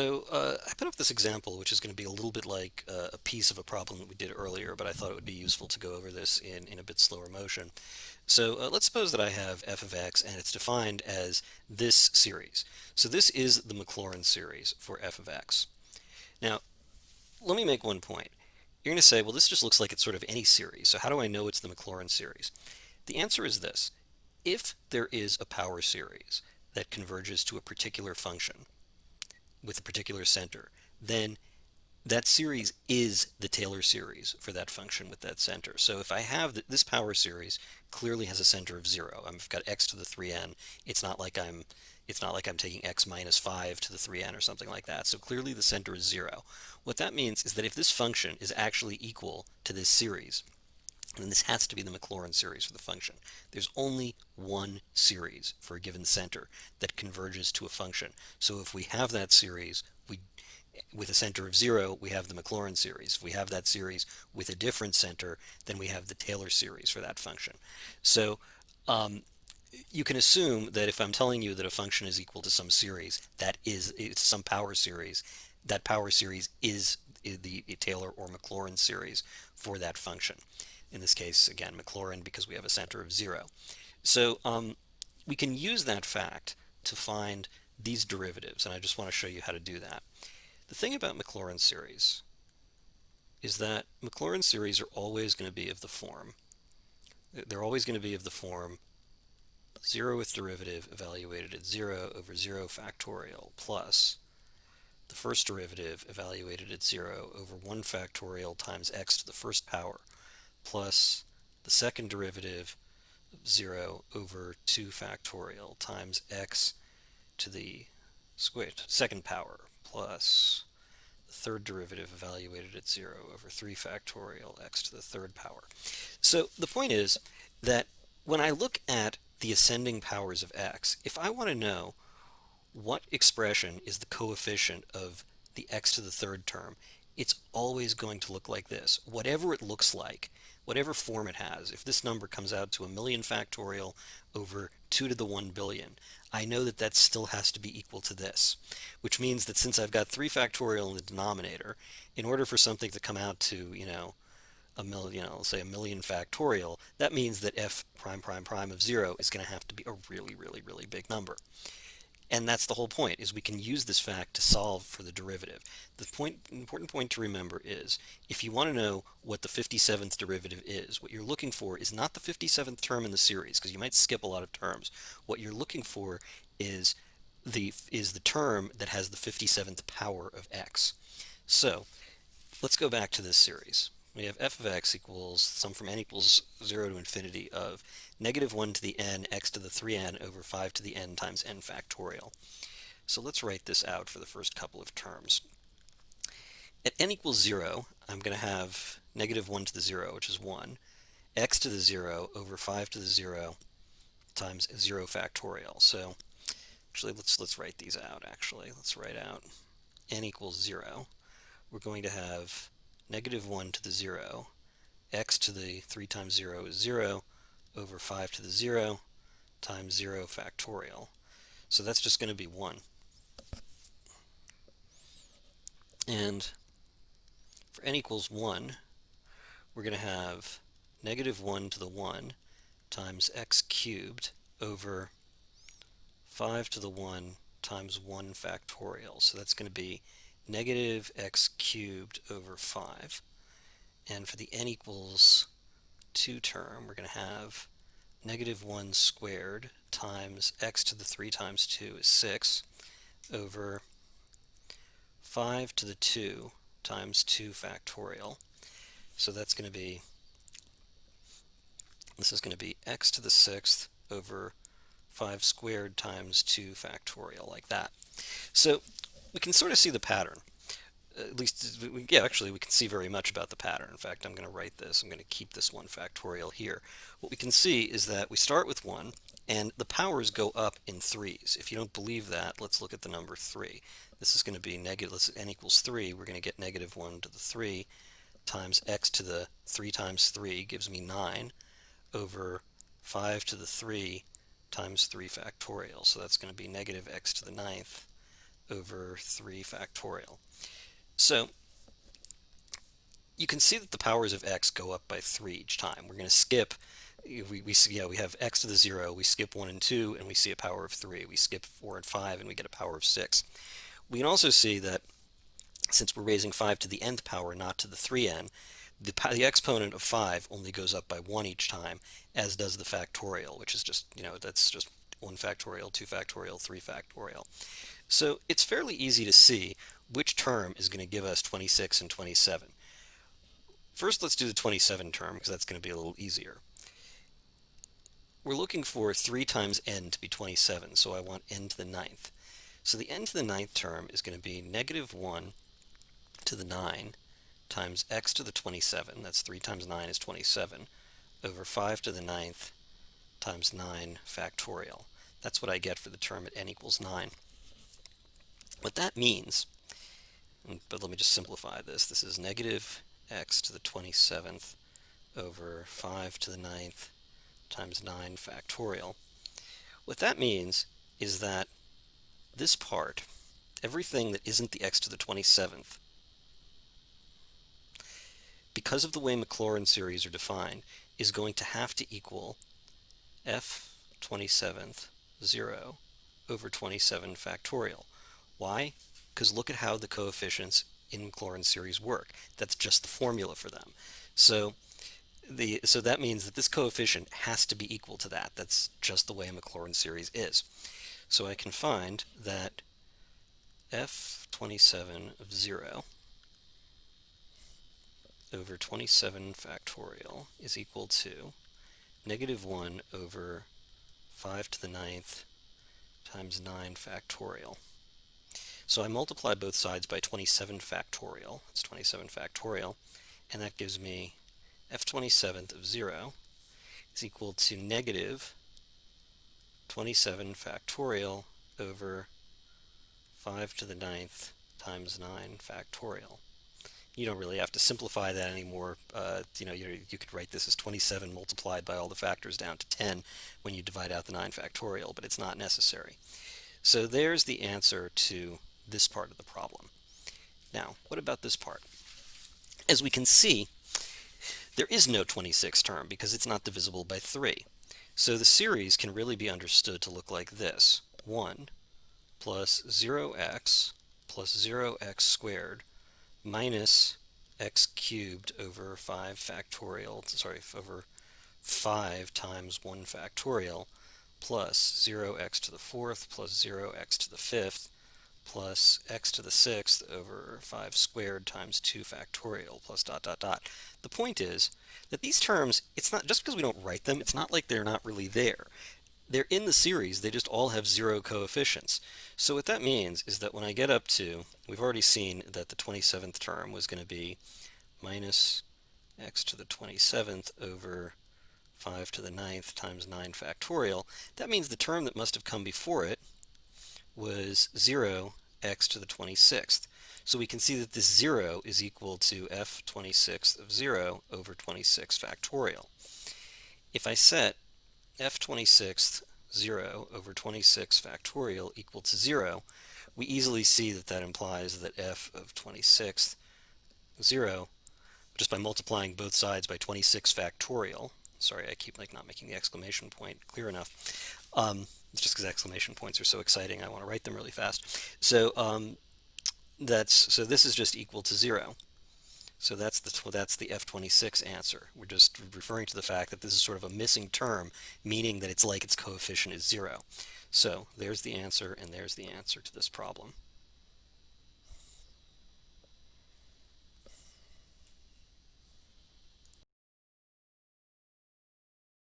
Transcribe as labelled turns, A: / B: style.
A: I put up this example, which is going to be a little bit like a piece of a problem that we did earlier, but I thought it would be useful to go over this in a bit slower motion. Let's suppose that I have f of x and it's defined as this series. So this is the Maclaurin series for f of x. Now, let me make one point. You're going to say, well, this just looks like it's sort of any series, so how do I know it's the Maclaurin series? The answer is this. If there is a power series that converges to a particular function with a particular center, then that series is the Taylor series for that function with that center. So if I have this power series clearly has a center of 0. I've got x to the 3n. It's not like I'm taking x minus 5 to the 3n or something like that. So clearly the center is 0. What that means is that if this function is actually equal to this series, then this has to be the Maclaurin series for the function. There's only one series for a given center that converges to a function. So if we have that series, with a center of 0, we have the Maclaurin series. If we have that series with a different center, then we have the Taylor series for that function. So um, you can assume that if I'm telling you that a function is equal to some series, it's some power series, that power series is the Taylor or Maclaurin series for that function. In this case, again, Maclaurin because we have a center of 0. So we can use that fact to find these derivatives, and I just want to show you how to do that. The thing about Maclaurin series is that Maclaurin series are always going to be of the form. They're always going to be of the form 0th derivative evaluated at 0 over 0 factorial plus the first derivative evaluated at 0 over 1 factorial times x to the first power plus the second derivative of 0 over 2 factorial times x to the second power plus the third derivative evaluated at 0 over 3 factorial x to the third power. So the point is that when I look at the ascending powers of x, if I want to know what expression is the coefficient of the x to the third term, it's always going to look like this. Whatever it looks like, whatever form it has, if this number comes out to 1,000,000 factorial over 2 to the 1 billion, I know that that still has to be equal to this, which means that since I've got 3 factorial in the denominator, in order for something to come out to, a million, let's say 1,000,000 factorial, that means that f prime prime prime of 0 is going to have to be a really, really, really big number. And that's the whole point, is we can use this fact to solve for the derivative. Important point to remember is, if you want to know what the 57th derivative is, what you're looking for is not the 57th term in the series, because you might skip a lot of terms. What you're looking for is the term that has the 57th power of x. So let's go back to this series. We have f of x equals sum from n equals 0 to infinity of negative 1 to the n x to the 3n over 5 to the n times n factorial. So let's write this out for the first couple of terms. At n equals 0, I'm going to have negative 1 to the 0, which is 1, x to the 0 over 5 to the 0 times 0 factorial. So actually, let's write these out, actually. Let's write out n equals 0. We're going to have negative 1 to the 0, x to the 3 times 0 is 0, over 5 to the 0 times 0 factorial. So that's just going to be 1. And for n equals 1, we're going to have negative 1 to the 1 times x cubed over 5 to the 1 times 1 factorial. So that's going to be negative x cubed over 5. And for the n equals 2 term, we're going to have negative 1 squared times x to the 3 times 2 is 6 over 5 to the 2 times 2 factorial. So that's going to be, this is going to be x to the 6th over 5 squared times 2 factorial, like that. So we can sort of see the pattern. At least, yeah, actually, we can see very much about the pattern. In fact, I'm going to write this. I'm going to keep this 1 factorial here. What we can see is that we start with 1, and the powers go up in 3s. If you don't believe that, let's look at the number 3. This is going to be negative, let's n equals 3. We're going to get negative 1 to the 3 times x to the 3 times 3 gives me 9 over 5 to the 3 times 3 factorial. So that's going to be negative x to the 9th over 3 factorial. So you can see that the powers of x go up by 3 each time. We're going to skip, we have x to the 0, we skip 1 and 2, and we see a power of 3. We skip 4 and 5, and we get a power of 6. We can also see that since we're raising 5 to the nth power, not to the 3n, the exponent of 5 only goes up by 1 each time, as does the factorial, which is just, that's just 1 factorial, 2 factorial, 3 factorial. So it's fairly easy to see which term is going to give us 26 and 27. First, let's do the 27 term, because that's going to be a little easier. We're looking for 3 times n to be 27, so I want n to the 9th. So the n to the 9th term is going to be negative 1 to the 9 times x to the 27, that's 3 times 9 is 27, over 5 to the 9th times 9 factorial. That's what I get for the term at n equals 9. What that means, but let me just simplify this. This is negative x to the 27th over 5 to the 9th times 9 factorial. What that means is that this part, everything that isn't the x to the 27th, because of the way Maclaurin series are defined, is going to have to equal f 27th 0 over 27 factorial. Why? Because look at how the coefficients in Maclaurin series work. That's just the formula for them. So that means that this coefficient has to be equal to that. That's just the way a Maclaurin series is. So I can find that f 27 of 0 over 27 factorial is equal to negative 1 over 5 to the 9th times 9 factorial. So I multiply both sides by 27 factorial. That's 27 factorial. And that gives me f 27th of 0 is equal to negative 27 factorial over 5 to the 9th times 9 factorial. You don't really have to simplify that anymore. You could write this as 27 multiplied by all the factors down to 10 when you divide out the 9 factorial, but it's not necessary. So there's the answer to this part of the problem. Now, what about this part? As we can see, there is no 26 term because it's not divisible by 3. So the series can really be understood to look like this. 1 plus 0x plus 0x squared minus x cubed over 5 factorial, over 5 times 1 factorial plus 0x to the 4th plus 0x to the 5th plus x to the 6th over 5 squared times 2 factorial plus dot dot dot. The point is that these terms, it's not just because we don't write them, it's not like they're not really there. They're in the series, they just all have 0 coefficients. So what that means is that when I get up to, we've already seen that the 27th term was going to be minus x to the 27th over 5 to the 9th times 9 factorial. That means the term that must have come before it was 0x to the 26th. So we can see that this 0 is equal to f 26th of 0 over 26 factorial. If I set f 26th 0 over 26 factorial equal to 0, we easily see that that implies that f of 26th 0, just by multiplying both sides by 26 factorial, sorry, I keep not making the exclamation point clear enough. It's just because exclamation points are so exciting, I want to write them really fast. So this is just equal to 0. So that's the F26 answer. We're just referring to the fact that this is sort of a missing term, meaning that it's like its coefficient is 0. So there's the answer, and there's the answer to this problem.